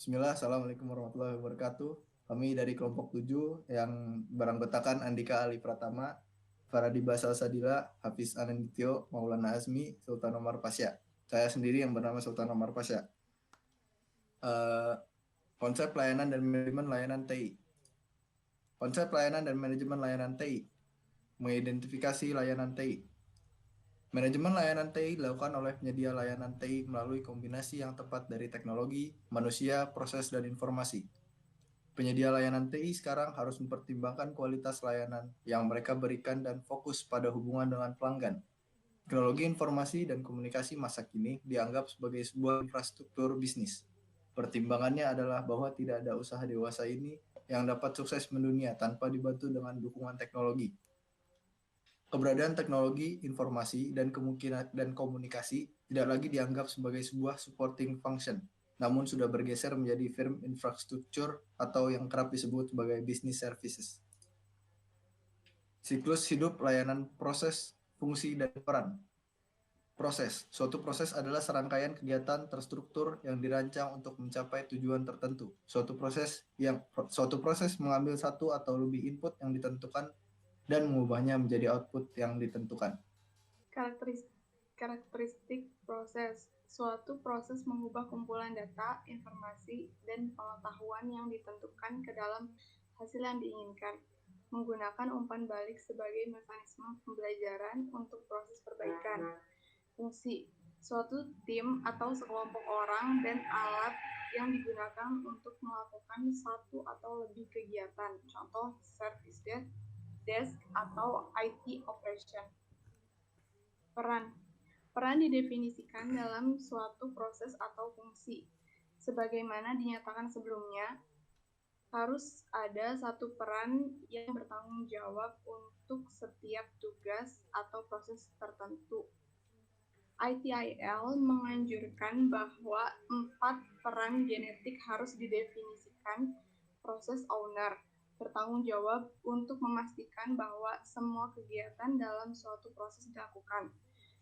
Bismillah, Assalamualaikum warahmatullahi wabarakatuh. Kami dari kelompok 7 yang beranggotakan Andika Ali Pratama, Faradi Basal Sadila, Hafiz Anandityo, Maulana Azmi, Sultan Omar Pasya. Saya sendiri yang bernama Sultan Omar Pasya. Eh, Konsep pelayanan dan manajemen layanan TI. Konsep pelayanan dan manajemen layanan TI. Mengidentifikasi layanan TI. Manajemen layanan TI dilakukan oleh penyedia layanan TI melalui kombinasi yang tepat dari teknologi, manusia, proses, dan informasi. Penyedia layanan TI sekarang harus mempertimbangkan kualitas layanan yang mereka berikan dan fokus pada hubungan dengan pelanggan. Teknologi informasi dan komunikasi masa kini dianggap sebagai sebuah infrastruktur bisnis. Pertimbangannya adalah bahwa tidak ada usaha dewasa ini yang dapat sukses mendunia tanpa dibantu dengan dukungan teknologi. Keberadaan teknologi, informasi, dan kemungkinan dan komunikasi tidak lagi dianggap sebagai sebuah supporting function, namun sudah bergeser menjadi firm infrastruktur atau yang kerap disebut sebagai business services. Siklus hidup layanan proses, fungsi, dan peran. Proses. Suatu proses adalah serangkaian kegiatan terstruktur yang dirancang untuk mencapai tujuan tertentu. Suatu proses mengambil satu atau lebih input yang ditentukan dan mengubahnya menjadi output yang ditentukan. Karakteristik proses. Suatu proses mengubah kumpulan data, informasi, dan pengetahuan yang ditentukan ke dalam hasil yang diinginkan, menggunakan umpan balik sebagai mekanisme pembelajaran untuk proses perbaikan. Fungsi. Suatu tim atau sekelompok orang dan alat yang digunakan untuk melakukan satu atau lebih kegiatan, contoh service desk atau IT operation. Peran. Peran didefinisikan dalam suatu proses atau fungsi. Sebagaimana dinyatakan sebelumnya, harus ada satu peran yang bertanggung jawab untuk setiap tugas atau proses tertentu. ITIL menganjurkan bahwa 4 peran genetik harus didefinisikan. Proses owner bertanggung jawab untuk memastikan bahwa semua kegiatan dalam suatu proses dilakukan.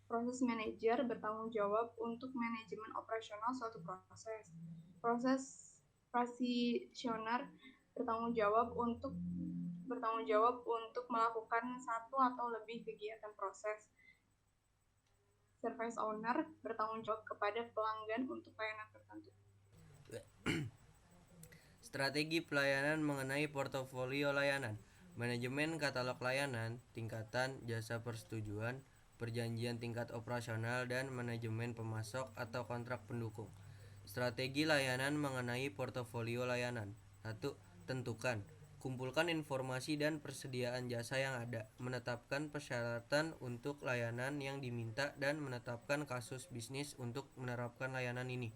Proses manajer bertanggung jawab untuk manajemen operasional suatu proses. Proses practitioner bertanggung jawab untuk melakukan satu atau lebih kegiatan proses. Service owner bertanggung jawab kepada pelanggan untuk layanan tertentu. Strategi pelayanan mengenai portofolio layanan, manajemen katalog layanan, tingkatan jasa persetujuan, perjanjian tingkat operasional, dan manajemen pemasok atau kontrak pendukung. Strategi layanan mengenai portofolio layanan. 1. Tentukan. Kumpulkan informasi dan persediaan jasa yang ada, menetapkan persyaratan untuk layanan yang diminta, dan menetapkan kasus bisnis untuk menerapkan layanan ini.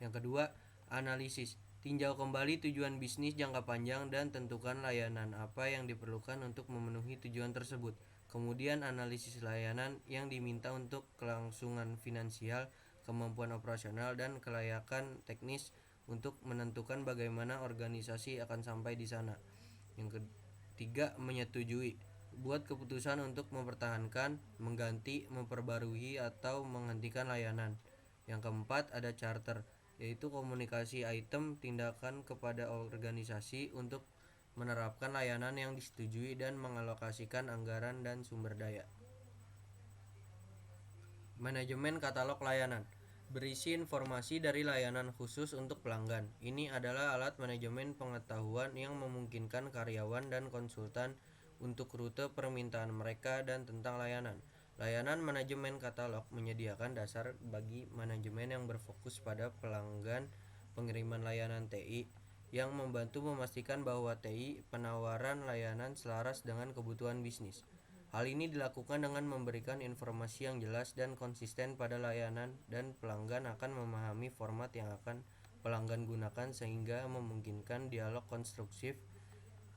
Yang kedua, analisis. Tinjau kembali tujuan bisnis jangka panjang dan tentukan layanan apa yang diperlukan untuk memenuhi tujuan tersebut. Kemudian analisis layanan yang diminta untuk kelangsungan finansial, kemampuan operasional, dan kelayakan teknis untuk menentukan bagaimana organisasi akan sampai di sana. Yang ketiga, menyetujui. Buat keputusan untuk mempertahankan, mengganti, memperbarui, atau menghentikan layanan. Yang keempat, ada charter, yaitu komunikasi item tindakan kepada organisasi untuk menerapkan layanan yang disetujui dan mengalokasikan anggaran dan sumber daya. Manajemen katalog layanan berisi informasi dari layanan khusus untuk pelanggan. Ini adalah alat manajemen pengetahuan yang memungkinkan karyawan dan konsultan untuk rute permintaan mereka dan tentang layanan. Layanan manajemen katalog menyediakan dasar bagi manajemen yang berfokus pada pelanggan pengiriman layanan TI yang membantu memastikan bahwa TI penawaran layanan selaras dengan kebutuhan bisnis. Hal ini dilakukan dengan memberikan informasi yang jelas dan konsisten pada layanan, dan pelanggan akan memahami format yang akan pelanggan gunakan sehingga memungkinkan dialog konstruktif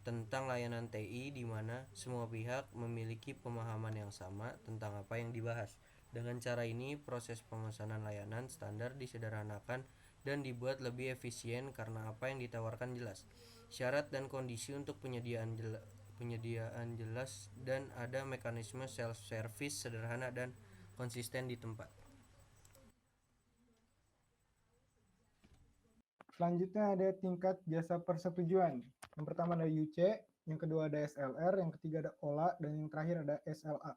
tentang layanan TI di mana semua pihak memiliki pemahaman yang sama tentang apa yang dibahas. Dengan cara ini, proses pemesanan layanan standar disederhanakan dan dibuat lebih efisien karena apa yang ditawarkan jelas. Syarat dan kondisi untuk penyediaan jelas dan ada mekanisme self-service sederhana dan konsisten di tempat. Selanjutnya ada tingkat jasa persetujuan. Yang pertama ada UC, yang kedua ada SLR, yang ketiga ada OLA, dan yang terakhir ada SLA.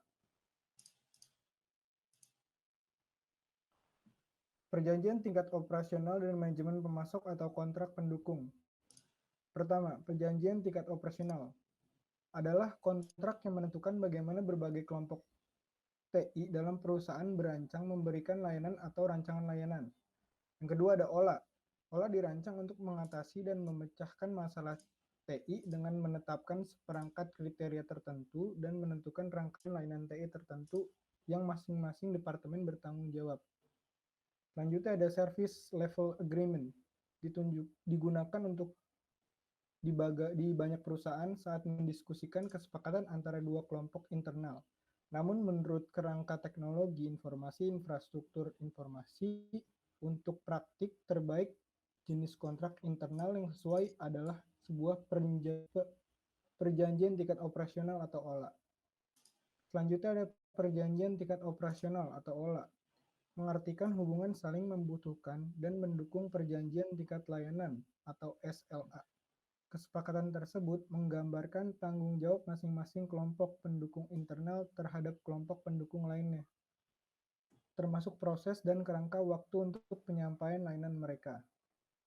Perjanjian tingkat operasional dan manajemen pemasok atau kontrak pendukung. Pertama, perjanjian tingkat operasional adalah kontrak yang menentukan bagaimana berbagai kelompok TI dalam perusahaan berancang memberikan layanan atau rancangan layanan. Yang kedua ada OLA. OLA dirancang untuk mengatasi dan memecahkan masalah TI dengan menetapkan seperangkat kriteria tertentu dan menentukan rangkaian layanan TI tertentu yang masing-masing departemen bertanggung jawab. Selanjutnya ada Service Level Agreement, digunakan untuk di banyak perusahaan saat mendiskusikan kesepakatan antara dua kelompok internal. Namun menurut kerangka teknologi informasi infrastruktur informasi, untuk praktik terbaik jenis kontrak internal yang sesuai adalah sebuah perjanjian tingkat operasional atau OLA. Selanjutnya ada perjanjian tingkat operasional atau OLA, mengartikan hubungan saling membutuhkan dan mendukung perjanjian tingkat layanan atau SLA. Kesepakatan tersebut menggambarkan tanggung jawab masing-masing kelompok pendukung internal terhadap kelompok pendukung lainnya, termasuk proses dan kerangka waktu untuk penyampaian layanan mereka.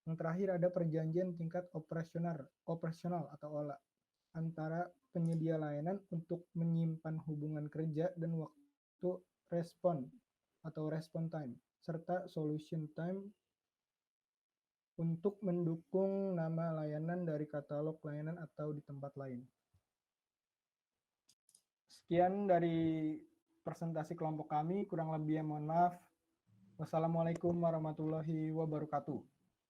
Yang terakhir ada perjanjian tingkat operasional atau OLA, antara penyedia layanan untuk menyimpan hubungan kerja dan waktu respon atau respon time, serta solution time untuk mendukung nama layanan dari katalog layanan atau di tempat lain. Sekian dari presentasi kelompok kami, kurang lebihnya mohon maaf. Wassalamualaikum warahmatullahi wabarakatuh.